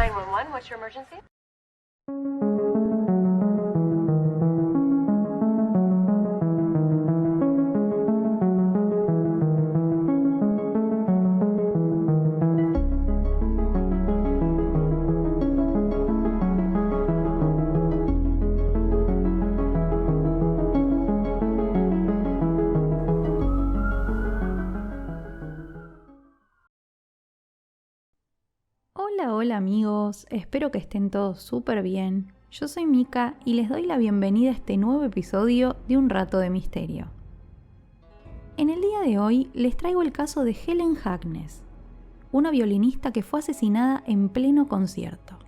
911, what's your emergency? Hola amigos, espero que estén todos súper bien. Yo soy Mika y les doy la bienvenida a este nuevo episodio de Un Rato de Misterio. En el día de hoy les traigo el caso de Helen Harkness, una violinista que fue asesinada en pleno concierto.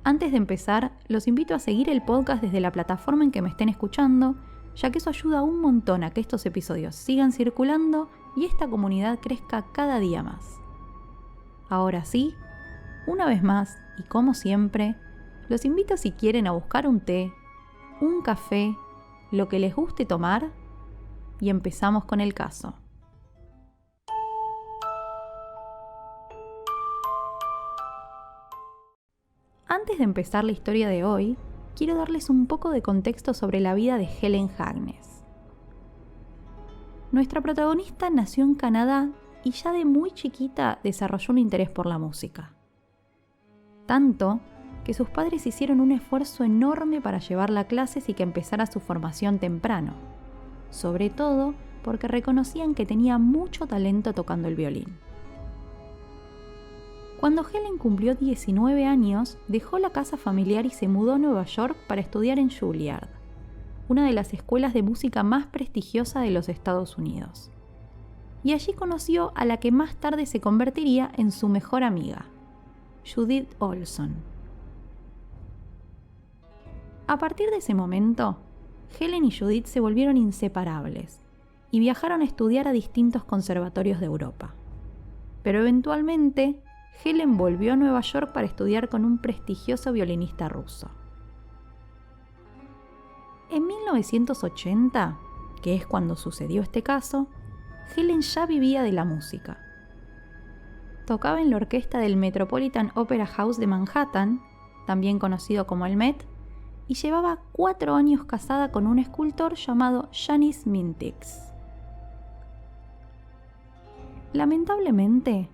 Antes de empezar, los invito a seguir el podcast desde la plataforma en que me estén escuchando, ya que eso ayuda un montón a que estos episodios sigan circulando y esta comunidad crezca cada día más. Ahora sí, una vez más, y como siempre, los invito si quieren a buscar un té, un café, lo que les guste tomar, y empezamos con el caso. Antes de empezar la historia de hoy, quiero darles un poco de contexto sobre la vida de Helen Harkness. Nuestra protagonista nació en Canadá y ya de muy chiquita desarrolló un interés por la música. Tanto que sus padres hicieron un esfuerzo enorme para llevarla a clases y que empezara su formación temprano, sobre todo porque reconocían que tenía mucho talento tocando el violín. Cuando Helen cumplió 19 años, dejó la casa familiar y se mudó a Nueva York para estudiar en Juilliard, una de las escuelas de música más prestigiosa de los Estados Unidos. Y allí conoció a la que más tarde se convertiría en su mejor amiga, Judith Olson. A partir de ese momento, Helen y Judith se volvieron inseparables y viajaron a estudiar a distintos conservatorios de Europa. Pero eventualmente, Helen volvió a Nueva York para estudiar con un prestigioso violinista ruso. En 1980, que es cuando sucedió este caso, Helen ya vivía de la música. Tocaba en la orquesta del Metropolitan Opera House de Manhattan, también conocido como el Met, y llevaba 4 años casada con un escultor llamado Janis Mintiks. Lamentablemente,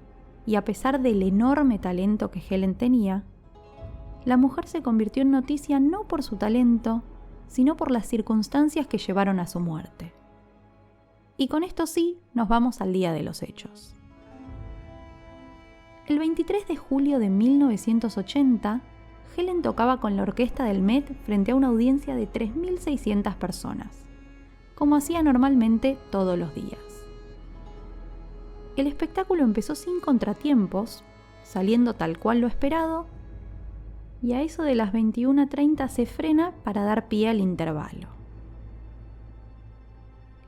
y a pesar del enorme talento que Helen tenía, la mujer se convirtió en noticia no por su talento, sino por las circunstancias que llevaron a su muerte. Y con esto sí, nos vamos al día de los hechos. El 23 de julio de 1980, Helen tocaba con la orquesta del Met frente a una audiencia de 3.600 personas, como hacía normalmente todos los días. El espectáculo empezó sin contratiempos, saliendo tal cual lo esperado, y a eso de las 21:30 se frena para dar pie al intervalo.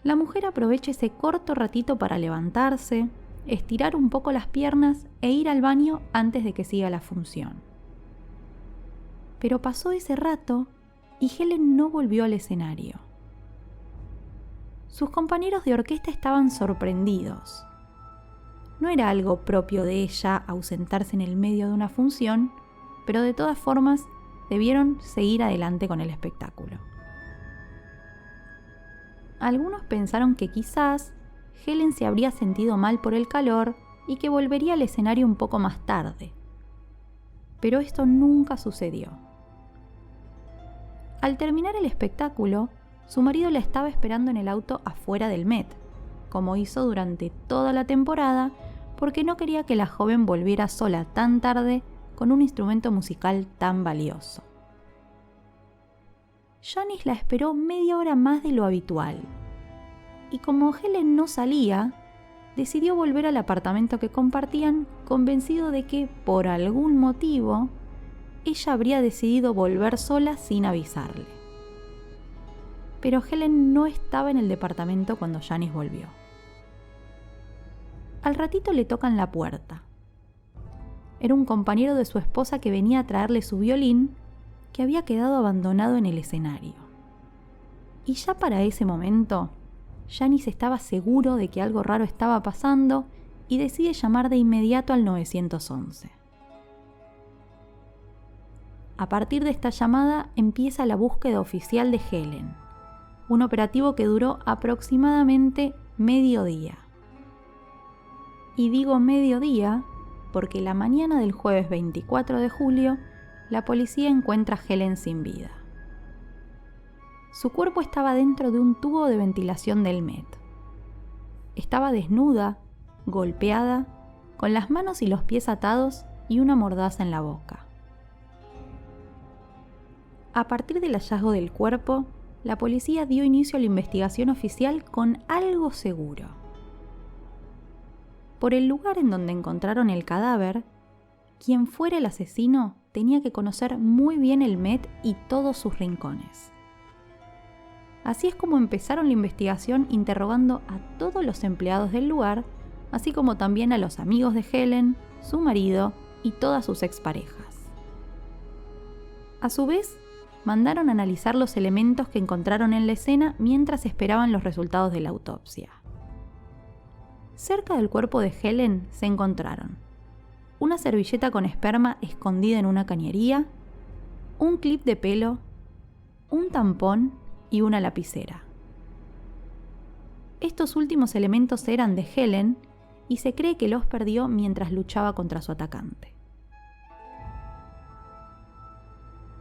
La mujer aprovecha ese corto ratito para levantarse, estirar un poco las piernas e ir al baño antes de que siga la función. Pero pasó ese rato y Helen no volvió al escenario. Sus compañeros de orquesta estaban sorprendidos. No era algo propio de ella ausentarse en el medio de una función, pero de todas formas debieron seguir adelante con el espectáculo. Algunos pensaron que quizás Helen se habría sentido mal por el calor y que volvería al escenario un poco más tarde. Pero esto nunca sucedió. Al terminar el espectáculo, su marido la estaba esperando en el auto afuera del Met, como hizo durante toda la temporada, porque no quería que la joven volviera sola tan tarde con un instrumento musical tan valioso. Janis la esperó media hora más de lo habitual, y como Helen no salía, decidió volver al apartamento que compartían, convencido de que, por algún motivo, ella habría decidido volver sola sin avisarle. Pero Helen no estaba en el departamento cuando Janis volvió. Al ratito le tocan la puerta. Era un compañero de su esposa que venía a traerle su violín, que había quedado abandonado en el escenario. Y ya para ese momento, Janis estaba seguro de que algo raro estaba pasando y decide llamar de inmediato al 911. A partir de esta llamada empieza la búsqueda oficial de Helen, un operativo que duró aproximadamente mediodía. Y digo mediodía porque la mañana del jueves 24 de julio, la policía encuentra a Helen sin vida. Su cuerpo estaba dentro de un tubo de ventilación del Met. Estaba desnuda, golpeada, con las manos y los pies atados y una mordaza en la boca. A partir del hallazgo del cuerpo, la policía dio inicio a la investigación oficial con algo seguro. Por el lugar en donde encontraron el cadáver, quien fuera el asesino tenía que conocer muy bien el Met y todos sus rincones. Así es como empezaron la investigación interrogando a todos los empleados del lugar, así como también a los amigos de Helen, su marido y todas sus exparejas. A su vez, mandaron a analizar los elementos que encontraron en la escena mientras esperaban los resultados de la autopsia. Cerca del cuerpo de Helen se encontraron una servilleta con esperma escondida en una cañería, un clip de pelo, un tampón y una lapicera. Estos últimos elementos eran de Helen y se cree que los perdió mientras luchaba contra su atacante.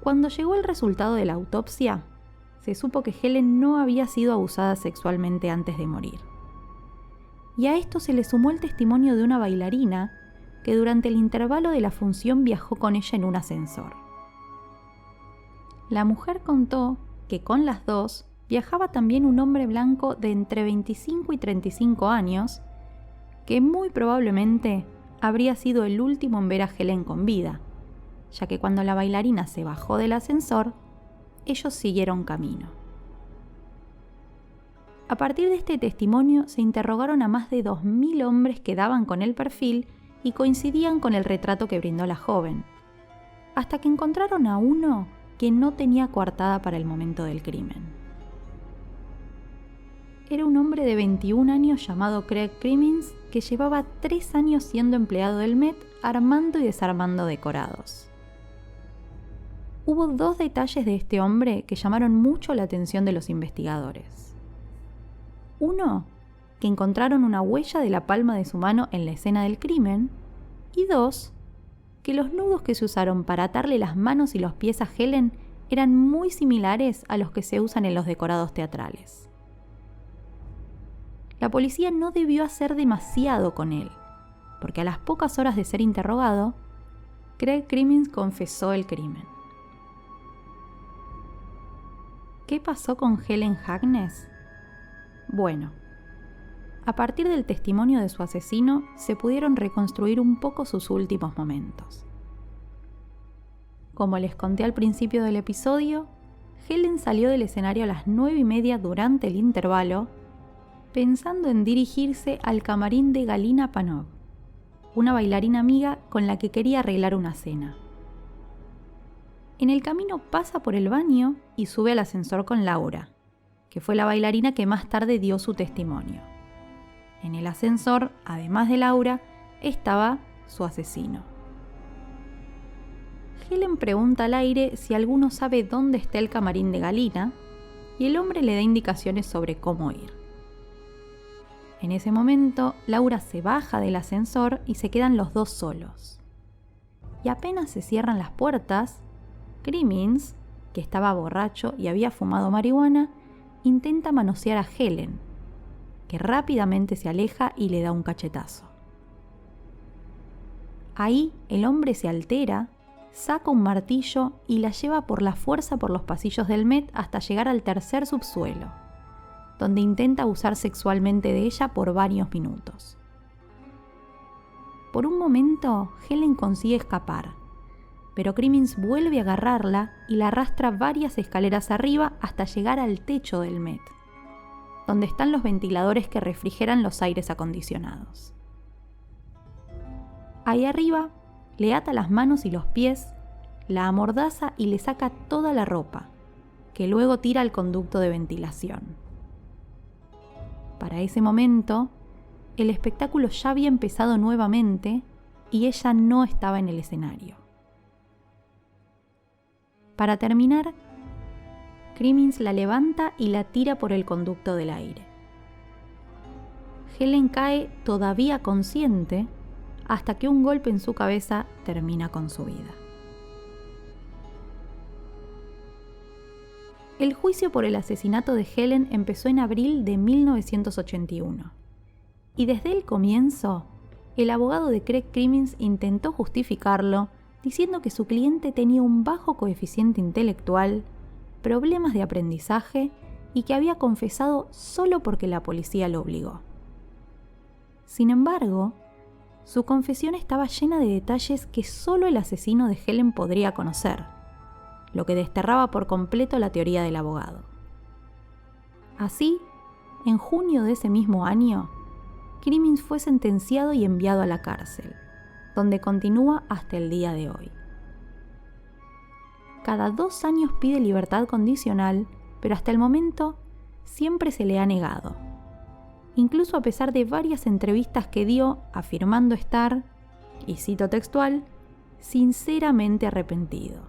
Cuando llegó el resultado de la autopsia, se supo que Helen no había sido abusada sexualmente antes de morir. Y a esto se le sumó el testimonio de una bailarina que durante el intervalo de la función viajó con ella en un ascensor. La mujer contó que con las dos viajaba también un hombre blanco de entre 25 y 35 años, que muy probablemente habría sido el último en ver a Helen con vida, ya que cuando la bailarina se bajó del ascensor, ellos siguieron camino. A partir de este testimonio se interrogaron a más de 2.000 hombres que daban con el perfil y coincidían con el retrato que brindó la joven, hasta que encontraron a uno que no tenía coartada para el momento del crimen. Era un hombre de 21 años llamado Craig Crimmins que llevaba 3 años siendo empleado del Met armando y desarmando decorados. Hubo 2 detalles de este hombre que llamaron mucho la atención de los investigadores. Uno, que encontraron una huella de la palma de su mano en la escena del crimen, y 2, que los nudos que se usaron para atarle las manos y los pies a Helen eran muy similares a los que se usan en los decorados teatrales. La policía no debió hacer demasiado con él, porque a las pocas horas de ser interrogado, Craig Crimmins confesó el crimen. ¿Qué pasó con Helen Harkness? Bueno, a partir del testimonio de su asesino se pudieron reconstruir un poco sus últimos momentos. Como les conté al principio del episodio, Helen salió del escenario a las 9:30 durante el intervalo, pensando en dirigirse al camarín de Galina Panov, una bailarina amiga con la que quería arreglar una cena. En el camino pasa por el baño y sube al ascensor con Laura, que fue la bailarina que más tarde dio su testimonio. En el ascensor, además de Laura, estaba su asesino. Helen pregunta al aire si alguno sabe dónde está el camarín de Galina, y el hombre le da indicaciones sobre cómo ir. En ese momento, Laura se baja del ascensor y se quedan los dos solos. Y apenas se cierran las puertas, Crimmins, que estaba borracho y había fumado marihuana, intenta manosear a Helen, que rápidamente se aleja y le da un cachetazo. Ahí el hombre se altera, saca un martillo y la lleva por la fuerza por los pasillos del Met hasta llegar al tercer subsuelo, donde intenta abusar sexualmente de ella por varios minutos. Por un momento, Helen consigue escapar, pero Crimmins vuelve a agarrarla y la arrastra varias escaleras arriba hasta llegar al techo del Met, donde están los ventiladores que refrigeran los aires acondicionados. Ahí arriba, le ata las manos y los pies, la amordaza y le saca toda la ropa, que luego tira al conducto de ventilación. Para ese momento, el espectáculo ya había empezado nuevamente y ella no estaba en el escenario. Para terminar, Crimmins la levanta y la tira por el conducto del aire. Helen cae todavía consciente hasta que un golpe en su cabeza termina con su vida. El juicio por el asesinato de Helen empezó en abril de 1981 y desde el comienzo el abogado de Craig Crimmins intentó justificarlo diciendo que su cliente tenía un bajo coeficiente intelectual, problemas de aprendizaje y que había confesado solo porque la policía lo obligó. Sin embargo, su confesión estaba llena de detalles que solo el asesino de Helen podría conocer, lo que desterraba por completo la teoría del abogado. Así, en junio de ese mismo año, Crimmins fue sentenciado y enviado a la cárcel, donde continúa hasta el día de hoy. Cada 2 años pide libertad condicional, pero hasta el momento siempre se le ha negado, incluso a pesar de varias entrevistas que dio afirmando estar, y cito textual, sinceramente arrepentido,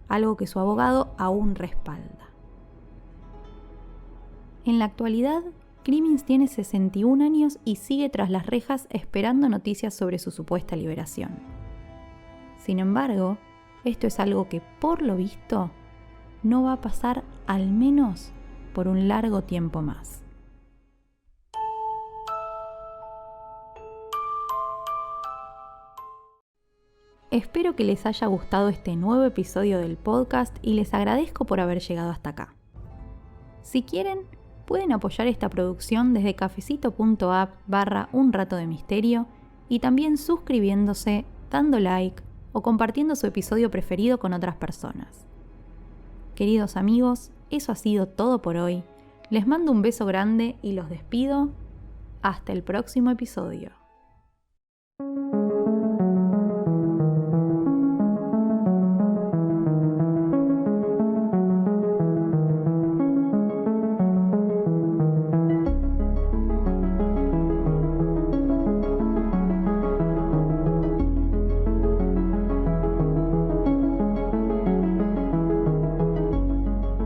algo que su abogado aún respalda. En la actualidad, Crimmins tiene 61 años y sigue tras las rejas esperando noticias sobre su supuesta liberación. Sin embargo, esto es algo que, por lo visto, no va a pasar al menos por un largo tiempo más. Espero que les haya gustado este nuevo episodio del podcast y les agradezco por haber llegado hasta acá. Si quieren, pueden apoyar esta producción desde cafecito.app/Un Rato de Misterio y también suscribiéndose, dando like o compartiendo su episodio preferido con otras personas. Queridos amigos, eso ha sido todo por hoy. Les mando un beso grande y los despido. Hasta el próximo episodio.